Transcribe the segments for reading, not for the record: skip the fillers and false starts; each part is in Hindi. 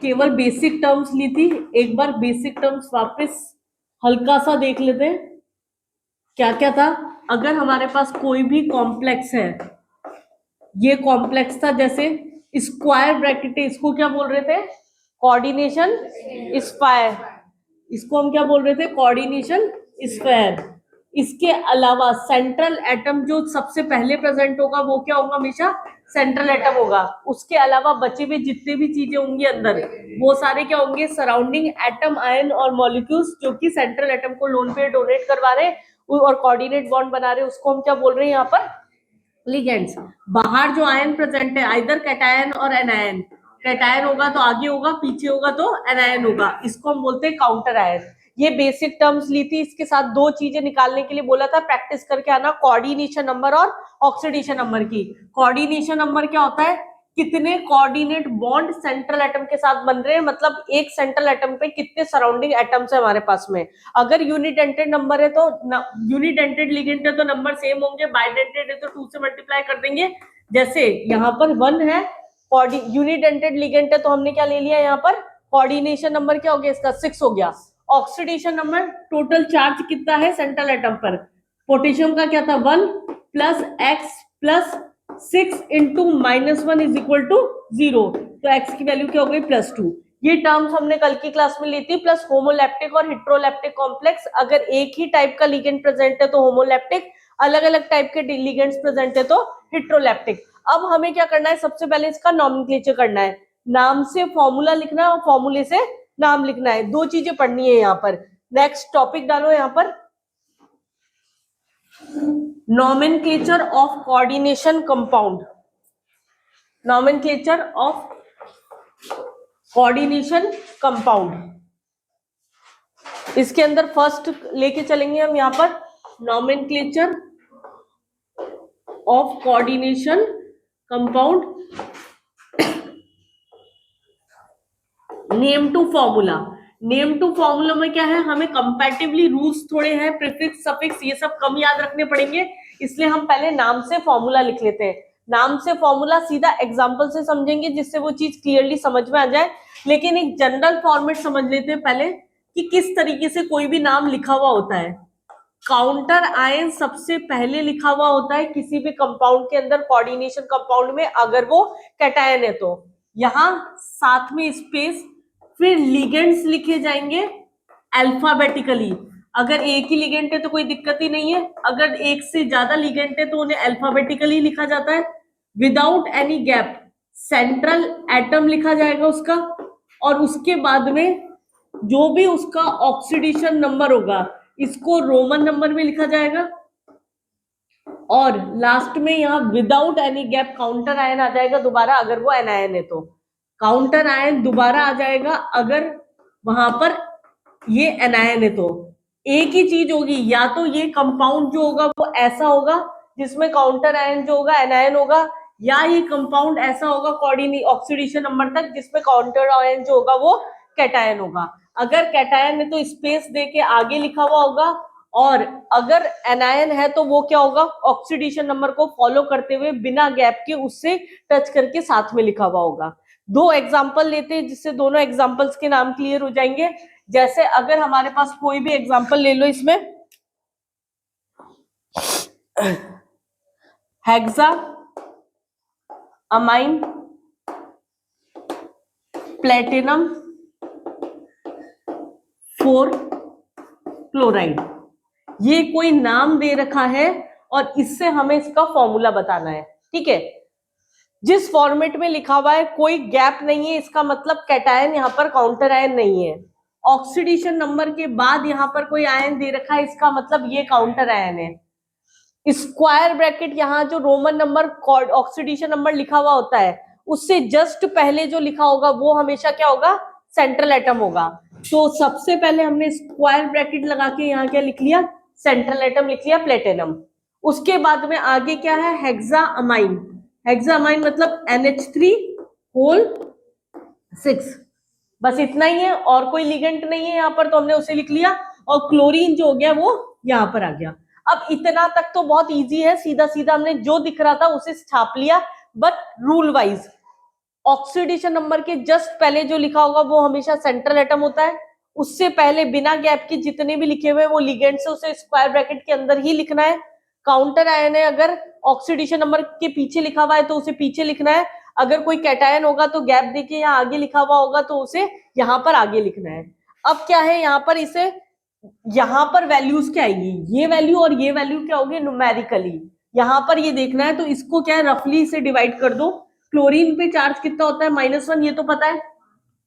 केवल बेसिक टर्म्स ली थी, एक बार बेसिक टर्म्स वापस हल्का सा देख लेते हैं। क्या क्या था? अगर हमारे पास कोई भी कॉम्प्लेक्स है, ये कॉम्प्लेक्स था, जैसे स्क्वायर ब्रैकेट है, इसको क्या बोल रहे थे? Coordination square. इसको हम क्या बोल रहे थे? Coordination square. इसके अलावा सेंट्रल एटम जो सबसे पहले प्रेजेंट होगा वो क्या होगा? हमेशा सेंट्रल एटम होगा। उसके अलावा बचे हुए जितने भी चीजें होंगी अंदर, वो सारे क्या होंगे? सराउंडिंग एटम, आयन और मॉलिक्यूल्स, जो कि सेंट्रल एटम को लोन पे डोनेट करवा रहे हैं और कोऑर्डिनेट बॉन्ड बना रहे हैं, उसको हम क्या बोल रहे हैं यहाँ पर? लिगेंड्स। बाहर जो आयन प्रेजेंट है, आइदर कैटायन और एनायन। कैटायन होगा तो आगे होगा, पीछे होगा तो एनायन होगा, इसको हम बोलते हैं काउंटर आयन। ये बेसिक टर्म्स ली थी, इसके साथ दो चीजें निकालने के लिए बोला था, प्रैक्टिस करके आना, कोऑर्डिनेशन नंबर और ऑक्सीडेशन नंबर की। कोऑर्डिनेशन नंबर क्या होता है? कितने कोऑर्डिनेट बॉन्ड सेंट्रल एटम के साथ बन रहे हैं, मतलब एक सेंट्रल एटम पे कितने सराउंडिंग एटम्स है हमारे पास में। अगर यूनिडेंटेड नंबर है तो यूनिडेंटेड लिगेंड है तो नंबर सेम होंगे, बाइडेंटेड है तो 2 से मल्टीप्लाई कर देंगे। जैसे यहाँ पर 1 है, यूनिडेंटेड लिगेंड है तो हमने क्या ले लिया यहाँ पर? कोऑर्डिनेशन नंबर क्या हो गया इसका? 6 हो गया। ऑक्सीडेशन नंबर, टोटल चार्ज कितना है सेंट्रल एटम पर? पोटेशियम का क्या था? 1 plus x plus 6 into -1 is equal to 0। तो एक्स की वैल्यू क्या हो गई? +2। ये टर्म्स हमने कल की क्लास में ली थी। प्लस होमोलैप्टिक और हेट्रोलैप्टिक कॉम्प्लेक्स, अगर एक ही टाइप का लिगेंड प्रेजेंट है तो होमोलैप्टिक, अलग अलग टाइप के लिगेंड्स प्रेजेंट है तो हेट्रोलैप्टिक। अब हमें क्या करना है? सबसे पहले इसका नॉमेनक्लेचर करना है। नाम से फॉर्मूला लिखना है और फॉर्मूले से नाम लिखना है, दो चीजें पढ़नी है यहाँ पर। नेक्स्ट टॉपिक डालो यहाँ पर, nomenclature of coordination compound. Nomenclature of coordination compound, इसके अंदर फर्स्ट लेके चलेंगे हम यहाँ पर, nomenclature of coordination compound, name to formula. Name to formula में क्या है? हमें कंपैरेटिवली रूल्स थोड़े हैं, प्रीफिक्स सफिक्स ये सब कम याद रखने पड़ेंगे, इसलिए हम पहले नाम से फॉर्मूला लिख लेते हैं। नाम से फॉर्मूला सीधा एग्जांपल से समझेंगे जिससे वो चीज क्लियरली समझ में आ जाए, लेकिन एक जनरल फॉर्मेट समझ लेते हैं पहले कि किस तरीके से कोई भी नाम लिखा हुआ होता है। काउंटर आयन सबसे पहले लिखा हुआ होता है किसी भी कंपाउंड के अंदर, कोऑर्डिनेशन कंपाउंड में, अगर वो कैटायन है तो यहां साथ में स्पेस, फिर लिगेंड्स लिखे जाएंगे अल्फाबेटिकली। अगर एक ही लिगेंड है तो कोई दिक्कत ही नहीं है, अगर एक से ज्यादा लिगेंड है तो उन्हें अल्फाबेटिकली लिखा जाता है। Without any gap central atom लिखा जाएगा उसका, और उसके बाद में जो भी उसका ऑक्सीडेशन नंबर होगा इसको रोमन नंबर में लिखा जाएगा, और लास्ट में यहाँ without any gap counter ion आ जाएगा दोबारा, अगर वो एनायन है तो काउंटर आयन दोबारा आ जाएगा, अगर वहां पर ये एनायन है तो। एक ही चीज होगी, या तो ये कंपाउंड जो होगा वो ऐसा होगा जिसमें काउंटर आयन जो होगा एनायन होगा, या ये कंपाउंड ऐसा होगा ऑक्सीडेशन नंबर तक जिसमें काउंटर आयन जो होगा वो कैटायन होगा। अगर कैटायन है तो स्पेस दे के आगे लिखा हुआ होगा, और अगर एनायन है तो वो क्या होगा? ऑक्सीडेशन नंबर को फॉलो करते हुए बिना गैप के उससे टच करके साथ में लिखा हुआ होगा। दो एग्जांपल लेते हैं जिससे दोनों एग्जांपल्स के नाम क्लियर हो जाएंगे। जैसे अगर हमारे पास कोई भी एग्जांपल ले लो, इसमें हेक्सा अमाइन प्लेटिनम 4 क्लोराइड, ये कोई नाम दे रखा है और इससे हमें इसका फॉर्मूला बताना है। ठीक है, जिस फॉर्मेट में लिखा हुआ है कोई गैप नहीं है, इसका मतलब कैटायन यहाँ पर काउंटर आयन नहीं है। ऑक्सीडेशन नंबर के बाद यहाँ पर कोई आयन दे रखा है, इसका मतलब ये काउंटर आयन है। स्क्वायर ब्रैकेट यहाँ जो रोमन नंबर ऑक्सीडेशन नंबर लिखा हुआ होता है उससे जस्ट पहले जो लिखा होगा वो हमेशा क्या होगा? सेंट्रल एटम होगा। तो सबसे पहले हमने स्क्वायर ब्रैकेट लगा के यहाँ क्या लिख लिया? सेंट्रल एटम लिख लिया, प्लेटिनम। उसके बाद में आगे क्या है? Hexa amine. हेक्सा अमाइन मतलब NH3 6, बस इतना ही है, और कोई लिगेंड नहीं है यहाँ पर, तो हमने उसे लिख लिया, और क्लोरीन जो हो गया वो यहाँ पर आ गया। अब इतना तक तो बहुत इजी है, सीधा सीधा हमने जो दिख रहा था उसे छाप लिया, but rule wise oxidation number के जस्ट पहले जो लिखा होगा वो हमेशा सेंट्रल एटम होता है, उससे पहले बिना गैप के जितने भी लिखे हुए हैं वो लिगेंड से उसे स्क्वायर ब्रैकेट के अंदर ही लिखना है। काउंटर आयन है, अगर ऑक्सीडेशन नंबर के पीछे लिखा हुआ है तो उसे पीछे लिखना है, अगर कोई कैटायन होगा तो गैप देके यहाँ आगे लिखा हुआ होगा तो उसे यहाँ पर आगे लिखना है। अब क्या है यहाँ पर, इसे यहाँ पर वैल्यूज क्या आएगी, ये वैल्यू और ये वैल्यू क्या होगी न्यूमेरिकली, यहाँ पर ये देखना है। तो इसको क्या है, रफली इसे डिवाइड कर दो। क्लोरीन पे चार्ज कितना होता है -1, ये तो पता है।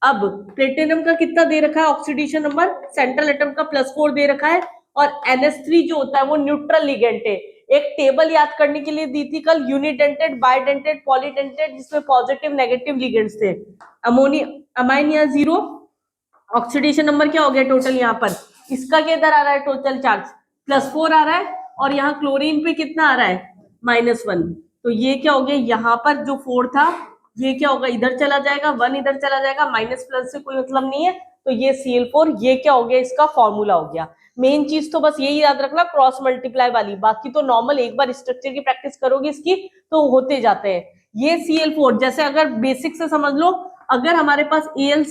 अब प्लेटिनम का कितना दे रखा है ऑक्सीडेशन नंबर, सेंट्रल एटम का +4 दे रखा है, और NH3 जो होता है वो न्यूट्रल लिगेंड है। एक टेबल याद करने के लिए दी थी कल, यूनिडेंटेड, बाइडेंटेड, पॉलीडेंटेड, जिसमें पॉजिटिव नेगेटिव लिगेंड्स थे। अमाइन या 0, ऑक्सीडेशन नंबर क्या हो गया टोटल यहाँ पर, इसका क्या इधर आ रहा है टोटल चार्ज +4 आ रहा है, और यहाँ क्लोरीन पे कितना आ रहा है -1। तो ये क्या हो गया, यहाँ पर जो 4 था ये क्या होगा, इधर चला जाएगा, 1 इधर चला जाएगा, माइनस प्लस से कोई मतलब नहीं है, तो ये Cl4, ये क्या हो गया, इसका फॉर्मूला हो गया। मेन चीज तो बस यही याद रखना, क्रॉस मल्टीप्लाई वाली, बाकी तो नॉर्मल एक बार स्ट्रक्चर की प्रैक्टिस करोगे इसकी तो होते जाते हैं। ये Cl4, जैसे अगर बेसिक से समझ लो, अगर हमारे पास Al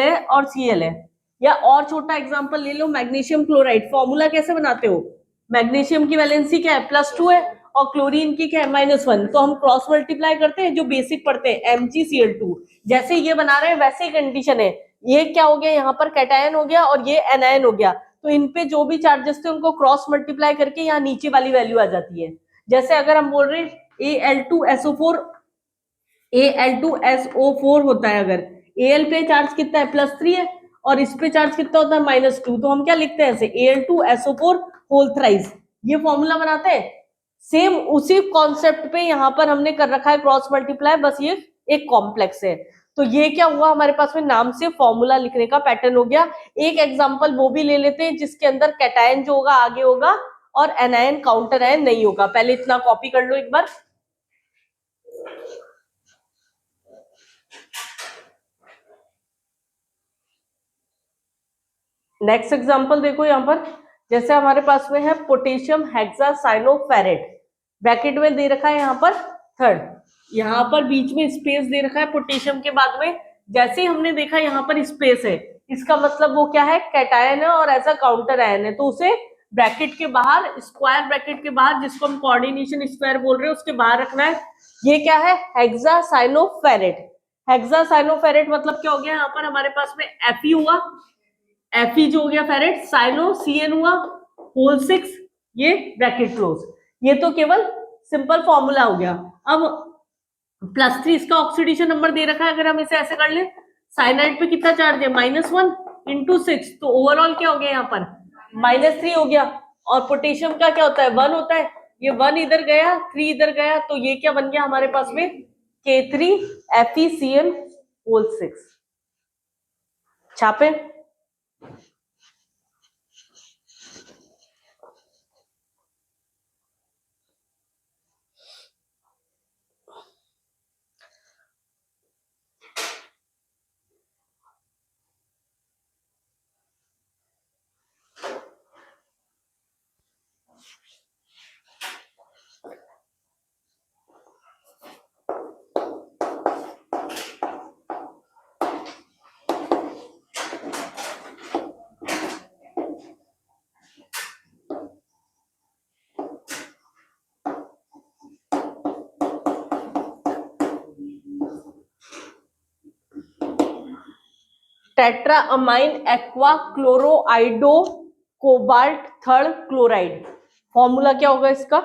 है और Cl है, या और छोटा एग्जांपल ले लो, मैग्नीशियम क्लोराइड, फॉर्मूला कैसे बनाते हो, मैग्नीशियम की वैलेंसी क्या है +2 है, और क्लोरीन की क्या है -1, तो हम क्रॉस मल्टीप्लाई करते हैं, जो बेसिक पढ़ते हैं MgCl2, जैसे ये बना रहे हैं वैसे ही कंडीशन है। ये क्या हो गया, यहाँ पर कैटायन हो गया और ये एनायन हो गया, तो इन पे जो भी चार्जेस थे उनको क्रॉस मल्टीप्लाई करके यहाँ नीचे वाली वैल्यू आ जाती है। जैसे अगर हम बोल रहे हैं Al2SO4 होता है, अगर Al पे चार्ज कितना है +3 है, और इस पे चार्ज कितना होता है -2, तो हम क्या लिखते हैं ऐसे Al2SO4 होल थ्राइस, ये फॉर्मूला बनाते हैं। सेम उसी कॉन्सेप्ट पे यहाँ पर हमने कर रखा है क्रॉस मल्टीप्लाई, बस ये एक कॉम्प्लेक्स है। तो ये क्या हुआ हमारे पास में, नाम से फॉर्मूला लिखने का पैटर्न हो गया। एक एग्जांपल वो भी ले लेते हैं जिसके अंदर कैटायन जो होगा आगे होगा और एनायन काउंटर आयन नहीं होगा, पहले इतना कॉपी कर लो एक बार। नेक्स्ट एग्जांपल देखो यहाँ पर, जैसे हमारे पास में है पोटेशियम हेक्सासाइनोफेरेट, ब्रैकेट में दे रखा है यहाँ पर 3rd, यहाँ पर बीच में स्पेस दे रखा है पोटेशियम के बाद में, जैसे ही हमने देखा यहाँ पर स्पेस है, इसका मतलब वो क्या है, कैटायन है और ऐसा काउंटर आयन है, तो उसे ब्रैकेट के बाहर, स्क्वायर ब्रैकेट के बाहर, जिसको हम कोऑर्डिनेशन स्क्वायर बोल रहे हैं, उसके बाहर रखना है। ये क्या है, हेक्सासाइनोफेरेट। हेक्सासाइनोफेरेट मतलब क्या हो गया, यहाँ पर हमारे पास में Fe हुआ, Fe जो हो गया फेरेट, साइनो Cn हुआ होल 6, ये ब्रैकेट क्लोज, ये तो केवल सिंपल फॉर्मूला हो गया। अब +3 इसका ऑक्सीडेशन नंबर दे रखा है, अगर हम इसे ऐसे कर ले, साइनाइड पे कितना चार्ज है -1 × 6, तो ओवरऑल क्या हो गया यहाँ पर -3 हो गया, और पोटेशियम का क्या होता है 1 होता है, ये 1 इधर गया 3 इधर गया, तो ये क्या बन गया हमारे पास में K3FeCl होल 6। छापे, tetraammine aqua chlorido cobalt 3rd chloride, formula क्या होगा इसका,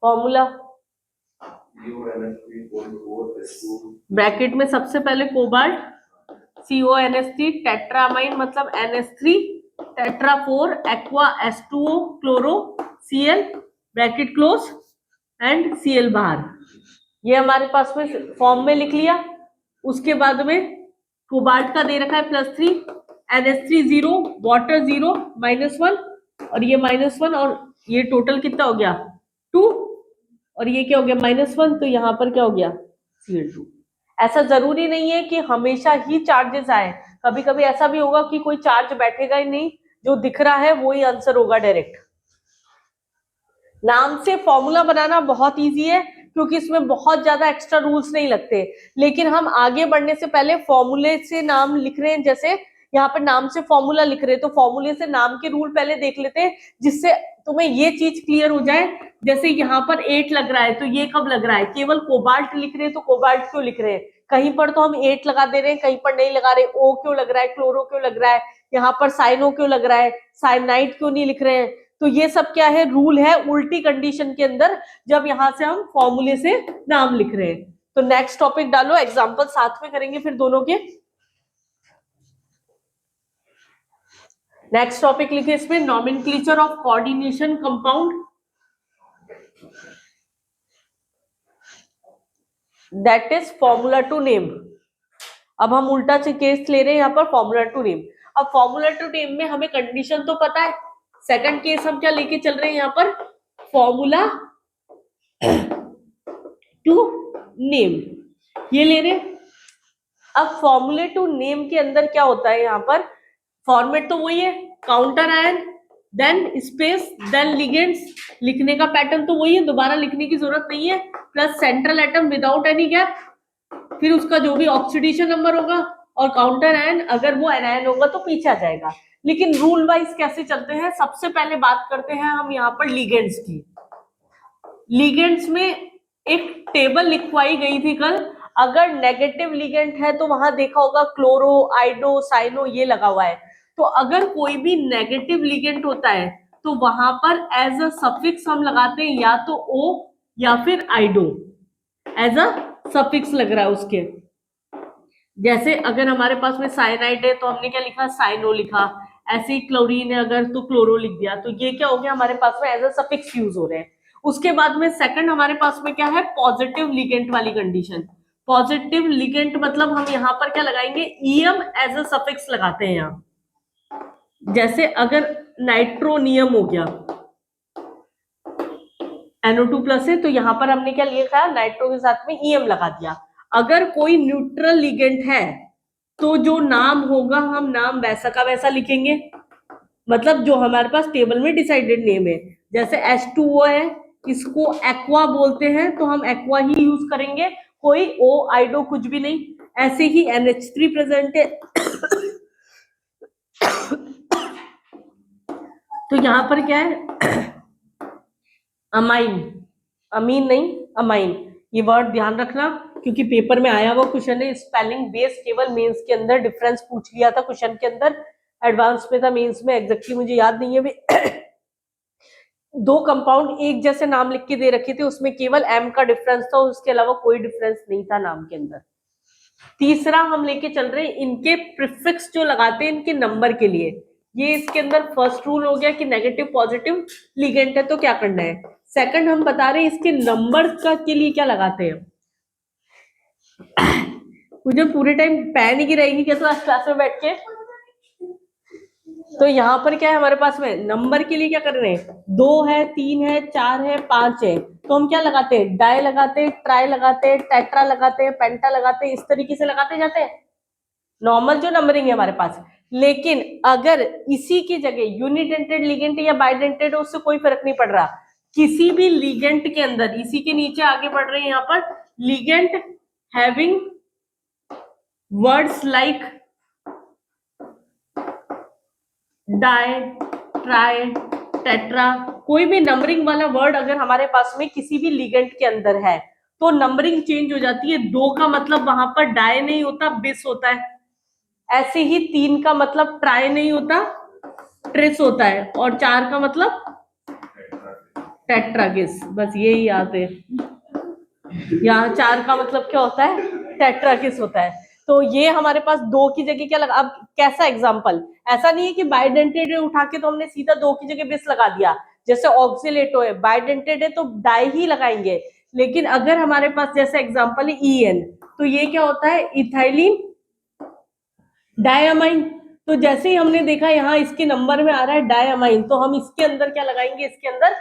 फॉर्मूला ब्रैकेट में सबसे पहले कोबाल्ट CONH3, टेट्रामाइन मतलब NH3, tetra 4 aqua H2O chloro Cl bracket close and Cl बाहर। ये हमारे पास में फॉर्म में लिख लिया। उसके बाद में कोबाल्ट का दे रखा है +3, NH3 0, वाटर 0, -1, और ये -1, और ये टोटल कितना हो गया 2, और ये क्या हो गया -1, तो यहाँ पर क्या हो गया Cl2। ऐसा जरूरी नहीं है कि हमेशा ही चार्जेस आए, कभी कभी ऐसा भी होगा कि कोई चार्ज बैठेगा ही नहीं, जो दिख रहा है वो ही आंसर होगा डायरेक्ट। नाम से फॉर्मूला बनाना बहुत इजी है, क्योंकि इसमें बहुत ज्यादा एक्स्ट्रा रूल्स नहीं लगते, लेकिन हम आगे बढ़ने से पहले फॉर्मूले से नाम लिख रहे हैं, जैसे यहाँ पर नाम से फॉर्मूला लिख रहे हैं, तो फॉर्मूले से नाम के रूल पहले देख लेते हैं, जिससे तुम्हें ये चीज क्लियर हो जाए। जैसे यहाँ पर 8 लग रहा है, तो ये कब लग रहा है, केवल कोबाल्ट लिख रहे हैं तो कोबाल्ट क्यों लिख रहे हैं, कहीं पर तो हम 8 लगा दे रहे हैं, कहीं पर नहीं लगा रहे, ओ क्यों लग रहा है, क्लोरो क्यों लग रहा है, यहाँ पर साइनो क्यों लग रहा है, साइनाइड क्यों नहीं लिख रहे हैं। तो ये सब क्या है, रूल है उल्टी कंडीशन के अंदर, जब यहां से हम फॉर्मूले से नाम लिख रहे हैं। तो नेक्स्ट टॉपिक डालो, एग्जांपल साथ में करेंगे फिर दोनों के। नेक्स्ट टॉपिक लिखे इसमें, nomenclature of coordination compound, that is formula to name. अब हम उल्टा से केस ले रहे हैं यहाँ पर, फॉर्मूला टू नेम। अब फॉर्मूला टू नेम में हमें कंडीशन तो पता है, सेकंड केस हम क्या लेके चल रहे हैं यहाँ पर, फॉर्मूला टू नेम, ये ले रहे हैं। अब फॉर्मूले टू नेम के अंदर क्या होता है, यहाँ पर फॉर्मेट तो वही है, counter ion, then space, then ligands, लिखने का पैटर्न तो वही है, दोबारा लिखने की जरूरत नहीं है, plus central atom without any gap, फिर उसका जो भी ऑक्सीडेशन नंबर होगा, और काउंटर आयन अगर वो एनायन होगा तो पीछे आ जाएगा। लेकिन रूल वाइज कैसे चलते हैं, सबसे पहले बात करते हैं हम यहाँ पर लिगेंड्स की। लिगेंड्स में एक टेबल लिखवाई गई थी कल, अगर नेगेटिव लिगेंड है तो वहां देखा होगा क्लोरो, आइडो, साइनो ये लगा हुआ है। तो अगर कोई भी नेगेटिव लिगेंड होता है तो वहां पर एज अ सफिक्स हम लगाते हैं या तो ओ या फिर आइडो, एज अ सफिक्स लग रहा है उसके। जैसे अगर हमारे पास में साइनाइड है तो हमने क्या लिखा, साइनो लिखा। ऐसे ही क्लोरीन है अगर, तो क्लोरो लिख दिया। तो ये क्या हो गया, हमारे पास में एज अ सफिक्स यूज हो रहे हैं। उसके बाद में सेकंड हमारे पास में क्या है, पॉजिटिव लिगेंट वाली कंडीशन। पॉजिटिव लिगेंट मतलब हम यहाँ पर क्या लगाएंगे, ईएम एज अ सफिक्स लगाते हैं यहाँ। जैसे अगर नाइट्रोनियम हो गया, NO2+ है, तो यहाँ पर हमने क्या लिखा, नाइट्रो के साथ में ईएम लगा दिया। अगर कोई न्यूट्रल लिगेंट है तो जो नाम होगा हम नाम वैसा का वैसा लिखेंगे, मतलब जो हमारे पास टेबल में डिसाइडेड नेम है। जैसे H2O है, इसको एक्वा बोलते हैं तो हम एक्वा ही यूज करेंगे, कोई ओ आइडो कुछ भी नहीं। ऐसे ही NH3 प्रेजेंट है तो यहाँ पर क्या है, अमाइन, अमीन नहीं अमाइन, ये वर्ड ध्यान रखना, क्योंकि पेपर में आया हुआ क्वेश्चन है। स्पेलिंग बेस केवल मेंस के अंदर डिफरेंस पूछ लिया था क्वेश्चन के अंदर, एडवांस में था, मेंस में एग्जैक्टली मुझे याद नहीं है भी। दो कंपाउंड एक जैसे नाम लिख के दे रखे थे, उसमें केवल एम का डिफरेंस था, उसके अलावा कोई डिफरेंस नहीं था नाम के अंदर। तीसरा हम लेके चल रहे हैं इनके प्रीफिक्स जो लगाते हैं इनके नंबर के लिए। ये इसके अंदर फर्स्ट रूल हो गया कि नेगेटिव पॉजिटिव लिगेंड है तो क्या करना है। सेकंड हम बता रहे हैं इसके नंबर का के लिए क्या लगाते हैं। मुझे पूरे टाइम पैन ही गिराएगी क्या तो क्लास में बैठ के। तो यहाँ पर क्या है हमारे पास में, नंबर के लिए क्या कर रहे हैं, 2 है, 3 है, 4 है, 5 है, तो हम क्या लगाते हैं, डाई लगाते हैं, ट्राई लगाते हैं, टेट्रा लगाते हैं, पेंटा लगाते हैं, इस तरीके से लगाते जाते हैं, नॉर्मल जो नंबरिंग है हमारे पास। लेकिन अगर इसी की जगह यूनिडेंटेड लिगेंड या बाइडेंटेड हो, उससे कोई फर्क नहीं पड़ रहा, किसी भी लिगेंड के अंदर, इसी के नीचे आगे बढ़ रहे हैं यहाँ पर, ligand having words like di, tri, tetra, कोई भी नंबरिंग वाला वर्ड अगर हमारे पास में किसी भी लिगेंड के अंदर है तो नंबरिंग चेंज हो जाती है। 2 का मतलब वहां पर डाई नहीं होता, बिस होता है। ऐसे ही 3 का मतलब ट्राई नहीं होता, ट्रिस होता है, और 4 का मतलब टेट्रागिस। बस यही याद है, यहाँ 4 का मतलब क्या होता है, टेट्रागिस होता है। तो ये हमारे पास 2 की जगह क्या लगा। अब कैसा एग्जाम्पल, ऐसा नहीं है कि बाइडेंटेड उठा के तो हमने सीधा 2 की जगह बिस लगा दिया। जैसे ऑक्सिलेटो है, बाइडेंटेड है तो डाई ही लगाएंगे, लेकिन अगर हमारे पास जैसे एग्जांपल है EN, तो ये क्या होता है, इथाइलिन डायमाइन। तो जैसे ही हमने देखा यहाँ इसके नंबर में आ रहा है डायमाइन, तो हम इसके अंदर क्या लगाएंगे, इसके अंदर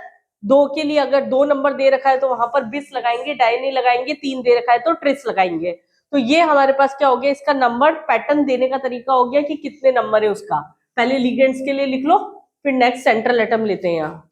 दो के लिए अगर 2 नंबर दे रखा है तो वहां पर बिस लगाएंगे, डाई नहीं लगाएंगे, 3 दे रखा है तो ट्रिस लगाएंगे। तो ये हमारे पास क्या हो गया, इसका नंबर पैटर्न देने का तरीका हो गया कि कितने नंबर है उसका। पहले लिगेंड्स के लिए लिख लो, फिर नेक्स्ट सेंट्रल एटम लेते हैं यहाँ।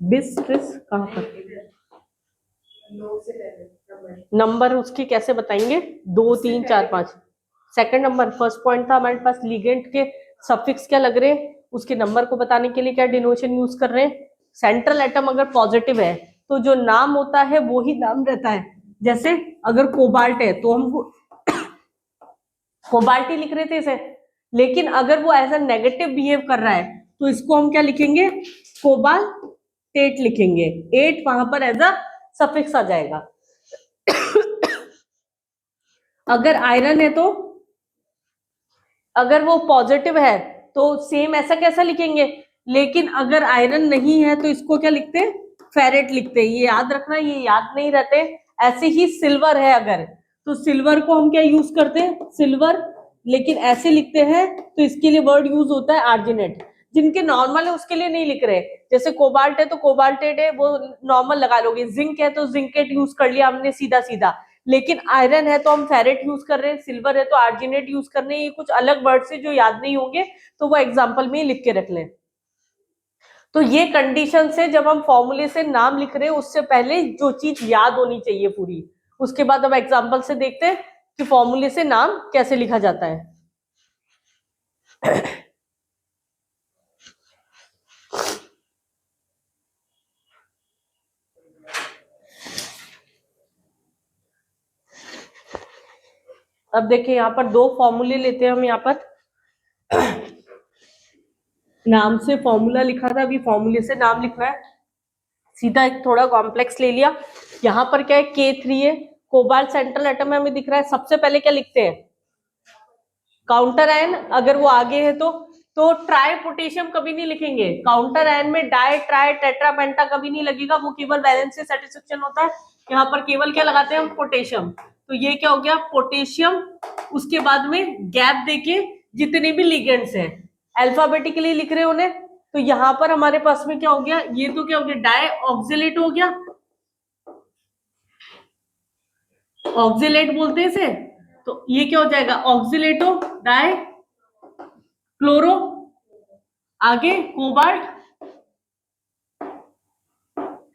बिस ट्रिस कहाँ पर, नंबर उसके कैसे बताएंगे, 2 3 4 5। सेकंड नंबर, फर्स्ट पॉइंट था हमारे पास लिगेंड के सफिक्स क्या लग रहे हैं, उसके नंबर को बताने के लिए क्या डिनोशन यूज कर रहे हैं। सेंट्रल एटम अगर पॉजिटिव है तो जो नाम होता है वो ही नाम रहता है। जैसे अगर कोबाल्ट है तो हम कोबाल्ट ही लिख रहे थे इसे, लेकिन अगर वो एज अ नेगेटिव बिहेव कर रहा है तो इसको हम क्या लिखेंगे, कोबाल्टेट लिखेंगे, एट वहां पर एज अ सफिक्स आ जाएगा। अगर आयरन है तो अगर वो पॉजिटिव है तो सेम ऐसा कैसा लिखेंगे, लेकिन अगर आयरन नहीं है तो इसको क्या लिखते हैं, फेरेट लिखते हैं। ये याद रखना, ये याद नहीं रहते। ऐसे ही सिल्वर है अगर, तो सिल्वर को हम क्या यूज करते हैं, सिल्वर, लेकिन ऐसे लिखते हैं तो इसके लिए वर्ड यूज होता है आर्जिनेट। जिनके नॉर्मल है उसके लिए नहीं लिख रहे, जैसे कोबाल्ट है तो कोबाल्टेट है, वो नॉर्मल लगा लोगे। जिंक है तो जिंकेट यूज कर लिया हमने सीधा सीधा, लेकिन आयरन है तो हम फेरेट यूज कर रहे हैं, सिल्वर है तो आर्जिनेट यूज कर रहे हैं। ये कुछ अलग वर्ड से जो याद नहीं होंगे तो वो एग्जाम्पल में ही लिख के रख लें। तो ये कंडीशन से जब हम फॉर्मूले से नाम लिख रहे हैं उससे पहले जो चीज याद होनी चाहिए पूरी, उसके बाद अब एग्जाम्पल से देखते हैं कि फॉर्मूले से नाम कैसे लिखा जाता है। अब देखिए यहाँ पर 2 फॉर्मूले लेते हैं हम। यहाँ पर नाम से फॉर्मूला लिखा था, अभी फॉर्मूले से नाम लिखना है। सीधा एक थोड़ा कॉम्प्लेक्स ले लिया। यहाँ पर क्या है, K3 है, कोबाल्ट सेंट्रल एटम हमें दिख रहा है। सबसे पहले क्या लिखते हैं, काउंटर आयन। अगर वो आगे है तो ट्राई पोटेशियम कभी नहीं लिखेंगे। काउंटर आयन में डाई ट्राई टेट्रा पेंटा कभी नहीं लगेगा, वो केवल वैलेंस से सेटिस्फेक्शन होता है। यहाँ पर केवल क्या लगाते हैं हम, पोटेशियम। तो ये क्या हो गया, पोटेशियम। उसके बाद में गैप देके जितने भी लिगेंड्स हैं अल्फाबेटिकली लिख रहे हैं उन्हें। तो यहाँ पर हमारे पास में क्या हो गया, ये तो क्या हो गया, डाई ऑक्सिलेट हो गया, ऑक्सिलेट बोलते हैं इसे। तो ये क्या हो जाएगा, ऑक्सिलेटो डाई क्लोरो, आगे कोबाल्ट,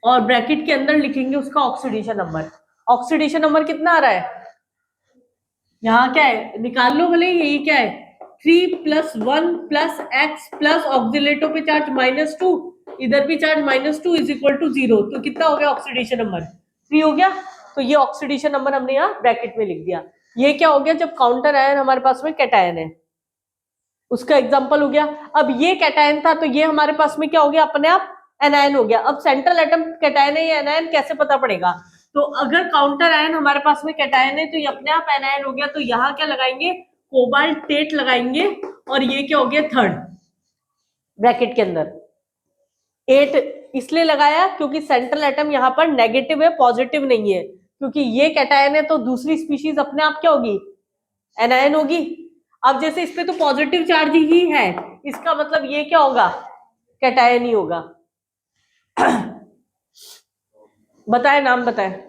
और ब्रैकेट के अंदर लिखेंगे उसका ऑक्सीडेशन नंबर। ऑक्सीडेशन नंबर कितना आ रहा है, यहाँ क्या है निकाल लो भले, यही क्या है 3+1+x प्लस ऑक्सीलेटो पे चार्ज -2, इधर भी चार्ज -2 इज इक्वल टू 0। तो कितना हो गया ऑक्सीडेशन नंबर, 3 हो गया। तो ये ऑक्सीडेशन नंबर हमने यहाँ ब्रैकेट में लिख दिया। ये क्या हो गया, जब काउंटर आयन हमारे पास में कैटायन है, उसका एग्जाम्पल हो गया। अब ये कैटायन था तो ये हमारे पास में क्या हो गया, अपने आप एनायन हो गया। अब सेंट्रल एटम कैटायन है या एनायन कैसे पता पड़ेगा, तो अगर काउंटर आयन हमारे पास में कैटायन है तो ये अपने आप एनायन हो गया। तो यहाँ क्या लगाएंगे, कोबाल्टेट लगाएंगे, और ये क्या हो गया, थर्ड ब्रैकेट के अंदर 8 इसलिए लगाया क्योंकि सेंट्रल एटम यहाँ पर नेगेटिव है, पॉजिटिव नहीं है। क्योंकि ये कैटायन है तो दूसरी स्पीशीज अपने आप क्या होगी, एनायन होगी। अब जैसे इस पे तो पॉजिटिव चार्ज ही है, इसका मतलब ये क्या होगा, कैटायन ही होगा। बताए, नाम बताए।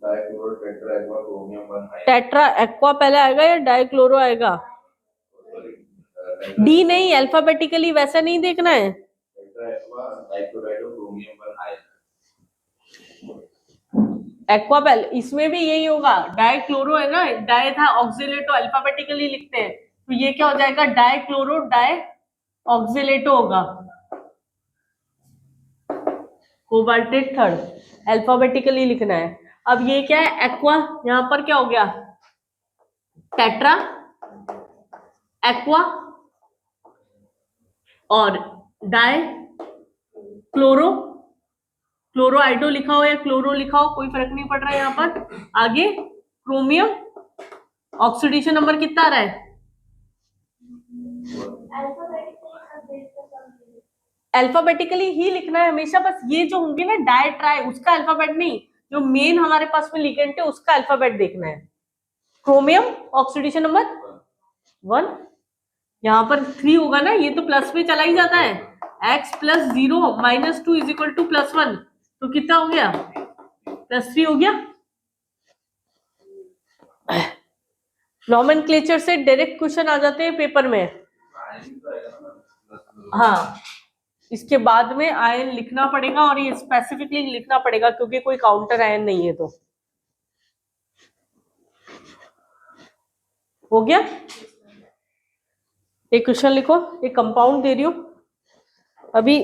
Dichloro tetra aqua chromium 1 ion. Tetra aqua पहले आएगा या डाइक्लोरो आएगा? डी नहीं, अल्फाबेटिकली वैसा नहीं देखना है। Tetra aqua dichloride chromium 1 ion. Aqua पहले, इसमें भी यही होगा, डाइक्लोरो है ना, डाई था, ऑक्सिलेटो अल्फाबेटिकली लिखते हैं, तो ये क्या हो जाएगा, डाइक्लोरो डाई ऑक्सिलेटो होगा। कोबाल्टेट थर्ड, अल्फाबेटिकली लिखना है। अब ये क्या है, एक्वा, यहां पर क्या हो गया, टेट्रा एक्वा और डाई क्लोरो, क्लोरो आइडो लिखा हो या क्लोरो लिखा हो कोई फर्क नहीं पड़ रहा है यहाँ पर। आगे क्रोमियम, ऑक्सीडेशन नंबर कितना आ रहा है, अल्फाबेटिकली ही लिखना है हमेशा, बस ये जो होंगे ना डाई ट्राई, उसका अल्फाबेट नहीं, जो मेन हमारे पास में लिगेंड है उसका अल्फाबेट देखना है। क्रोमियम ऑक्सीडेशन नंबर 1, यहाँ पर 3 होगा ना, ये तो प्लस में चला ही जाता है, x plus 0 minus 2 is equal two plus 1, तो कितना हो गया, +3 हो गया। नॉमेनक्लेचर से डायरेक्ट क्वेश्चन आ जाते हैं पेपर में। हाँ, इसके बाद में आयन लिखना पड़ेगा और ये स्पेसिफिकली लिखना पड़ेगा क्योंकि कोई काउंटर आयन नहीं है। तो हो गया, एक क्वेश्चन लिखो, एक कंपाउंड दे रही हूं, अभी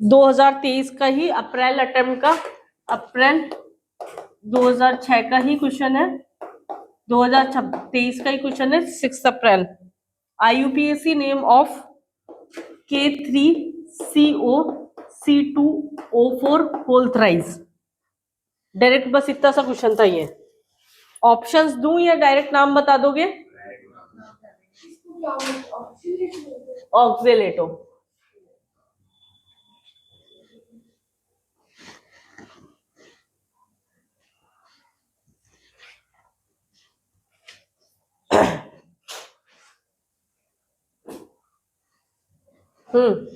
2023 का ही अप्रैल अटेम्प्ट का, अप्रैल 2006 का ही क्वेश्चन है, 2023 का ही क्वेश्चन है, 6 April. IUPAC name of K3CO C2O4 whole thrice. Direct बस इतना सा क्वेश्चन था ये। ऑप्शंस दूं या डायरेक्ट नाम बता दोगे? ऑक्जेलेटो।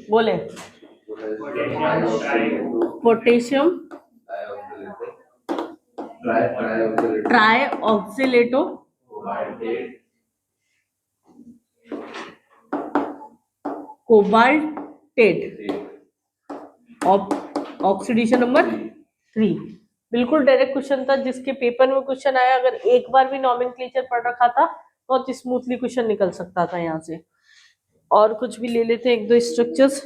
बोले, potassium tri oxalato cobaltate, oxidation number 3। बिल्कुल डायरेक्ट क्वेश्चन था, जिसके पेपर में क्वेश्चन आया, अगर एक बार भी नॉमेनक्लेचर पढ़ रखा था बहुत तो स्मूथली क्वेश्चन निकल सकता था यहाँ से। और कुछ भी ले लेते हैं, एक दो स्ट्रक्चर्स।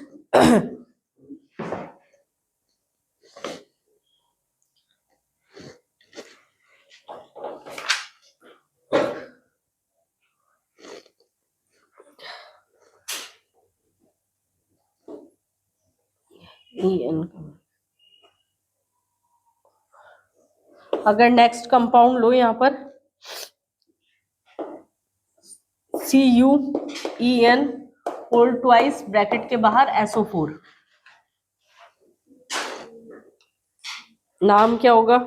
अगर नेक्स्ट कंपाउंड लो यहाँ पर CuEn होल ट्वाइस ब्रैकेट के बाहर SO4, नाम क्या होगा?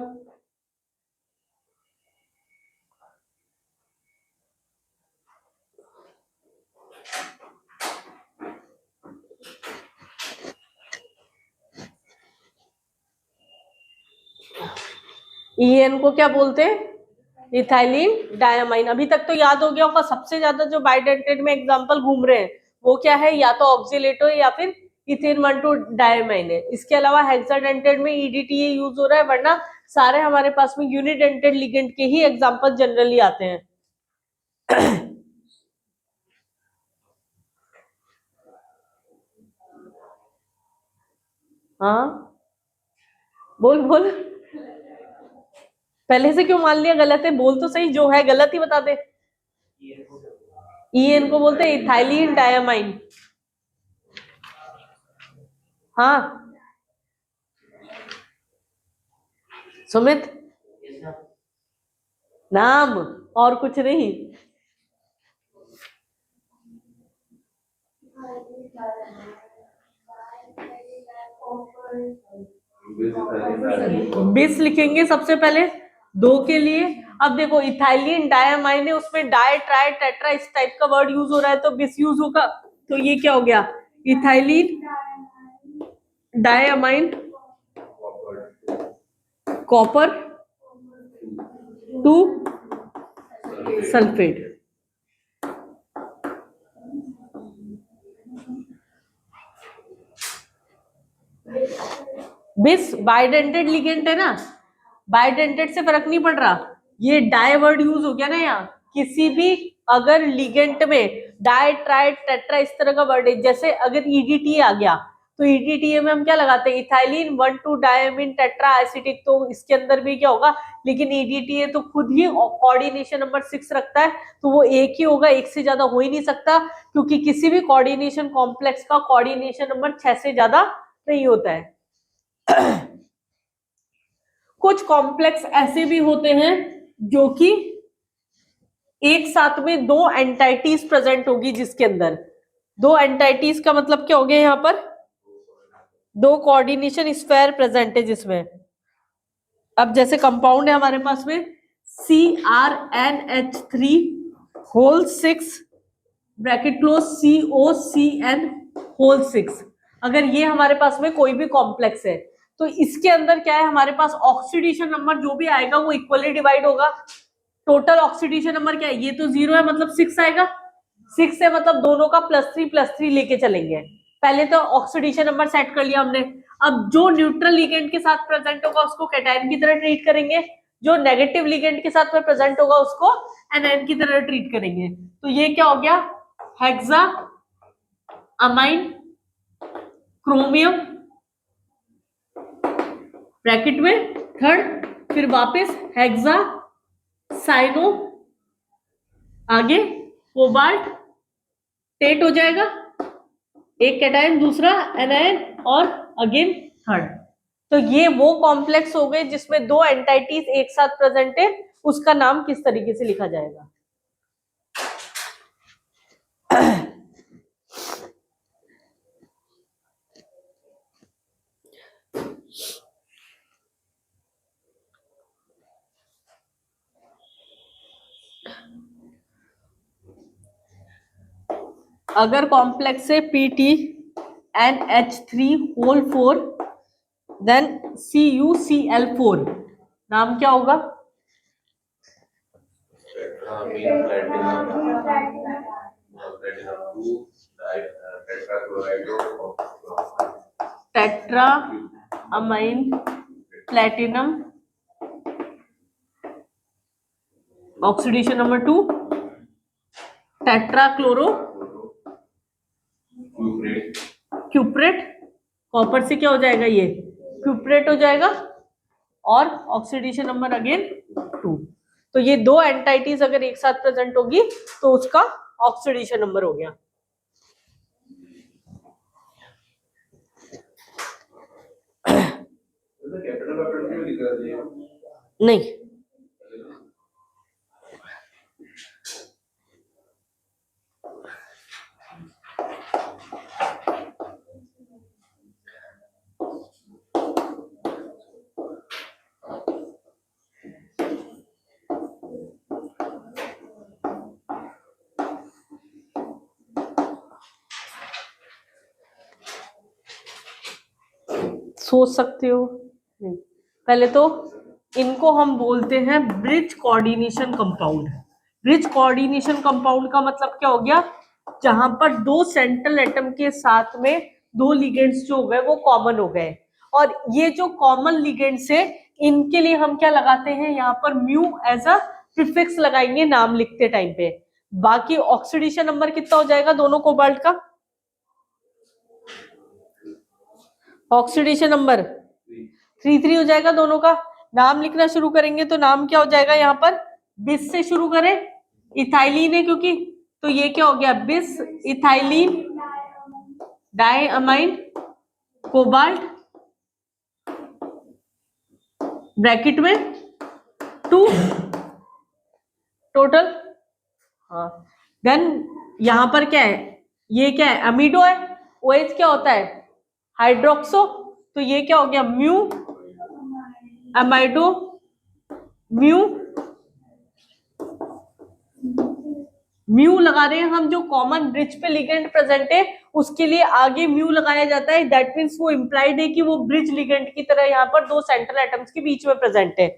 EN को क्या बोलते हैं? Ethylene diamine. अभी तक तो याद हो गया होगा, सबसे ज्यादा जो बाइडेंटेड में एग्जांपल घूम रहे हैं वो क्या है, या तो ऑक्सीलेटो या फिर इथेन 1,2 डायमाइन है। इसके अलावा हेक्साडेंटेड में EDTA यूज हो रहा है, वरना सारे हमारे पास में यूनिडेंटेड लिगेंड के ही एग्जांपल जनरली आते हैं। हाँ बोल बोल, पहले से क्यों मान लिया गलत है, बोल तो सही, जो है गलत ही बता दे। EN को बोलते हैं इथाइलिन डायमाइन। हाँ सुमित, नाम और कुछ नहीं। बिस लिखेंगे सबसे पहले 2 के लिए। अब देखो इथाइलिन डायमाइन है, उसमें डाई ट्राई टेट्रा इस टाइप का वर्ड यूज हो रहा है, तो बिस यूज होगा, तो ये क्या हो गया, इथाइलिन डायमाइन कॉपर 2 सल्फेट। बिस बाइडेंटेड लिगेंड है ना, बाइडेंटेड से फर्क नहीं पड़ रहा, ये डाई वर्ड यूज हो गया ना यहाँ। किसी भी अगर लिगेंट में डाई ट्राई टेट्रा इस तरह का वर्ड है, जैसे अगर ईडीटी आ गया तो ईडीटीए में हम क्या लगाते हैं, इथाइलिन 1,2 डायमीन टेट्रा एसिटिक, तो इसके अंदर भी क्या होगा, लेकिन ईडीटीए तो खुद ही कोऑर्डिनेशन नंबर 6 रखता है, तो वो एक ही होगा, एक से ज्यादा हो ही नहीं सकता, क्योंकि किसी भी कोऑर्डिनेशन कॉम्प्लेक्स का कोऑर्डिनेशन नंबर 6 से ज्यादा नहीं होता है। कुछ कॉम्प्लेक्स ऐसे भी होते हैं जो कि एक साथ में दो एंटाइटीज प्रेजेंट होगी, जिसके अंदर दो एंटाइटीज का मतलब क्या हो गया, यहां पर दो कोऑर्डिनेशन स्फीयर प्रेजेंट है जिसमें। अब जैसे कंपाउंड है हमारे पास में CrNH3 whole 6 bracket close COCN whole 6, अगर ये हमारे पास में कोई भी कॉम्प्लेक्स है तो इसके अंदर क्या है, हमारे पास ऑक्सीडेशन नंबर जो भी आएगा वो इक्वली डिवाइड होगा। टोटल ऑक्सीडेशन नंबर क्या है, ये तो 0 है मतलब 6 आएगा, 6 है मतलब दोनों का +3 लेके चलेंगे। पहले तो ऑक्सीडेशन नंबर सेट कर लिया हमने। अब जो न्यूट्रल लिगेंड के साथ प्रेजेंट होगा उसको कैटायन की तरह ट्रीट करेंगे, जो नेगेटिव लिगेंड के साथ में प्रेजेंट होगा उसको एनायन की तरह ट्रीट करेंगे। तो ये क्या हो गया, हेक्सा अमाइन क्रोमियम ब्रैकेट में थर्ड, फिर वापस हेक्सा साइनो, आगे कोबाल्ट टेट हो जाएगा, एक कैटायन दूसरा एनायन और अगेन थर्ड। तो ये वो कॉम्प्लेक्स हो गए जिसमें दो एंटाइटीज एक साथ प्रेजेंट है, उसका नाम किस तरीके से लिखा जाएगा। अगर कॉम्प्लेक्स है PTNH3 होल 4 देन CuCl4, नाम क्या होगा, tetra ammine platinum oxidation number 2 tetra chloro cuprate, copper से क्या हो जाएगा, ये क्यूप्रेट हो जाएगा, और ऑक्सीडेशन नंबर अगेन 2। तो ये दो एंटाइटीज अगर एक साथ प्रेजेंट होगी तो उसका ऑक्सीडेशन नंबर हो गया। नहीं, सोच सकते हो, नहीं। पहले तो इनको हम बोलते हैं bridge coordination compound. Bridge coordination compound का मतलब क्या हो गया, जहां पर दो सेंट्रल एटम के साथ में दो लिगेंड्स जो हो गए वो कॉमन हो गए, और ये जो कॉमन लिगेंड्स है इनके लिए हम क्या लगाते हैं, यहाँ पर म्यू एज अ प्रीफिक्स लगाएंगे नाम लिखते टाइम पे। बाकी ऑक्सीडेशन नंबर कितना हो जाएगा दोनों कोबाल्ट का, ऑक्सीडेशन नंबर 3 हो जाएगा दोनों का। नाम लिखना शुरू करेंगे तो नाम क्या हो जाएगा, यहाँ पर बिस से शुरू करें, इथाइलिन है क्योंकि, तो ये क्या हो गया, बिस इथाइलिन डाइअमाइन कोबाल्ट ब्रैकेट में 2 टोटल। हाँ, देन यहां पर क्या है, ये क्या है, अमीडो है, OH क्या होता है, हाइड्रोक्सो, तो ये क्या हो गया, म्यू अमाइडो म्यू म्यू लगा रहे हैं हम, जो कॉमन ब्रिज पे लिगेंड प्रेजेंट है उसके लिए आगे म्यू लगाया जाता है, दैट मीन्स वो इंप्लाइड है कि वो ब्रिज लिगेंड की तरह यहाँ पर दो सेंट्रल एटम्स के बीच में प्रेजेंट है।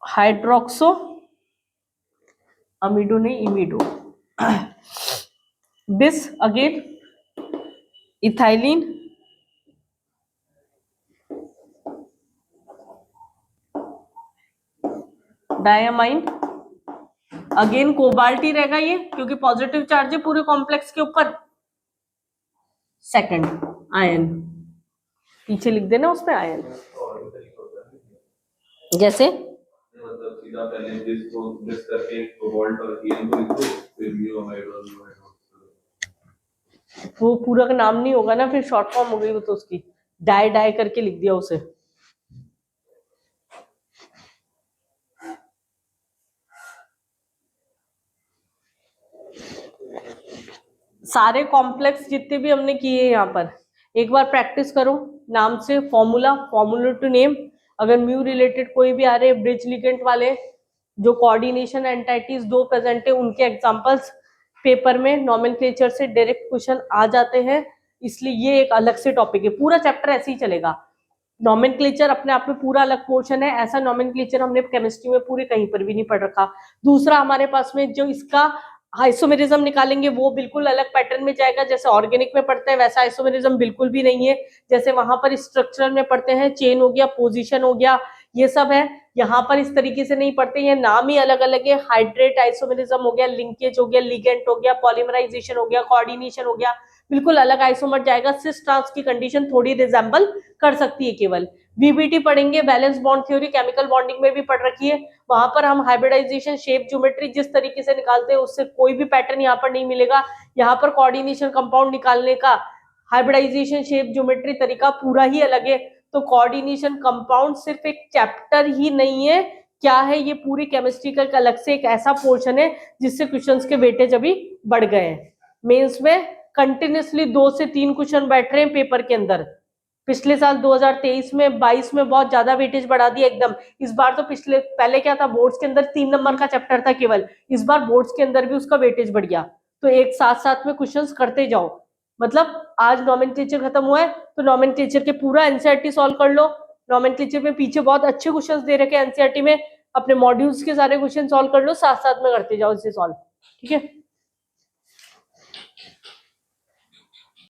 हाइड्रोक्सो अमीडो नहीं, imido. Bis again ethylene, diamine, again cobalt ही रहेगा ये क्योंकि पॉजिटिव चार्ज है पूरे कॉम्प्लेक्स के ऊपर। सेकंड आयन, पीछे लिख देना उसमें आयन, जैसे मतलब सीधा पहले दिस करके कोबाल्ट और हीलियम को लिख दो, फिर म्यू हाइड्रो। वो पूरा का नाम नहीं होगा ना, फिर शॉर्ट फॉर्म हो गई वो तो उसकी, डाई डाई करके लिख दिया उसे। सारे कॉम्प्लेक्स जितने भी हमने किए यहाँ पर एक बार प्रैक्टिस करो नाम से, फॉर्मूला, फॉर्मूला टू नेम। अगर म्यू रिलेटेड कोई भी आ रहे ब्रिज लिगेंड वाले, जो कोऑर्डिनेशन एंटिटीज दो प्रेजेंट है उनके एग्जांपल्स पेपर में नॉमेनक्लेचर से डायरेक्ट क्वेश्चन आ जाते हैं, इसलिए ये एक अलग से टॉपिक है। पूरा चैप्टर ऐसे ही चलेगा। नॉमेनक्लेचर अपने आप में पूरा अलग पोर्शन है, ऐसा नॉमेनक्लेचर हमने केमिस्ट्री में पूरे कहीं पर भी नहीं पढ़ रखा। दूसरा हमारे पास में जो इसका आइसोमेरिज्म निकालेंगे वो बिल्कुल अलग पैटर्न में जाएगा, जैसे ऑर्गेनिक में पढ़ते हैं वैसा आइसोमेरिज्म बिल्कुल भी नहीं है। जैसे वहां पर स्ट्रक्चरल में पढ़ते हैं, चेन हो गया, पोजीशन हो गया, ये सब है। यहाँ पर इस तरीके से नहीं पढ़ते, ये नाम ही अलग अलग है। हाइड्रेट आइसोमेरिज्म हो गया, लिंकेज हो गया, लिगेंड हो गया, पॉलीमराइजेशन हो गया, कोऑर्डिनेशन हो गया, बिल्कुल अलग आइसोमर जाएगा। सिस ट्रांस की कंडीशन थोड़ी रिजेंबल कर सकती है केवल। वीबीटी पढ़ेंगे, valence bond theory chemical bonding में भी पढ़ रखी है, वहां पर हम हाइब्रिडाइजेशन, शेप ज्योमेट्री जिस तरीके से निकालते हैं उससे कोई भी पैटर्न यहाँ पर नहीं मिलेगा। यहाँ पर कोऑर्डिनेशन कंपाउंड निकालने का हाइब्रिडाइजेशन, शेप ज्योमेट्री तरीका पूरा ही अलग है। तो कोऑर्डिनेशन कंपाउंड सिर्फ एक चैप्टर ही नहीं है, क्या है ये पूरी केमिस्ट्री का अलग से एक ऐसा पोर्शन है जिससे क्वेश्चंस के वेटेज अभी बढ़ गए हैं। मेंस में कंटिन्यूसली 2 से 3 क्वेश्चन बैठ रहे हैं पेपर के अंदर। पिछले साल 2023 में 22 में बहुत ज्यादा वेटेज बढ़ा दिया एकदम। इस बार तो पहले क्या था, बोर्ड्स के अंदर 3 नंबर का चैप्टर था केवल, इस बार बोर्ड्स के अंदर भी उसका वेटेज बढ़ गया। तो एक साथ साथ में क्वेश्चंस करते जाओ। मतलब आज नॉमेनक्लेचर खत्म हुआ है तो नॉमेनक्लेचर के पूरा एनसीईआरटी सॉल्व कर लो। नॉमेनक्लेचर में पीछे बहुत अच्छे क्वेश्चंस दे रखे हैं एनसीईआरटी में, अपने मॉड्यूल्स के सारे क्वेश्चन सॉल्व कर लो, साथ साथ में करते जाओ इसे सॉल्व। ठीक है।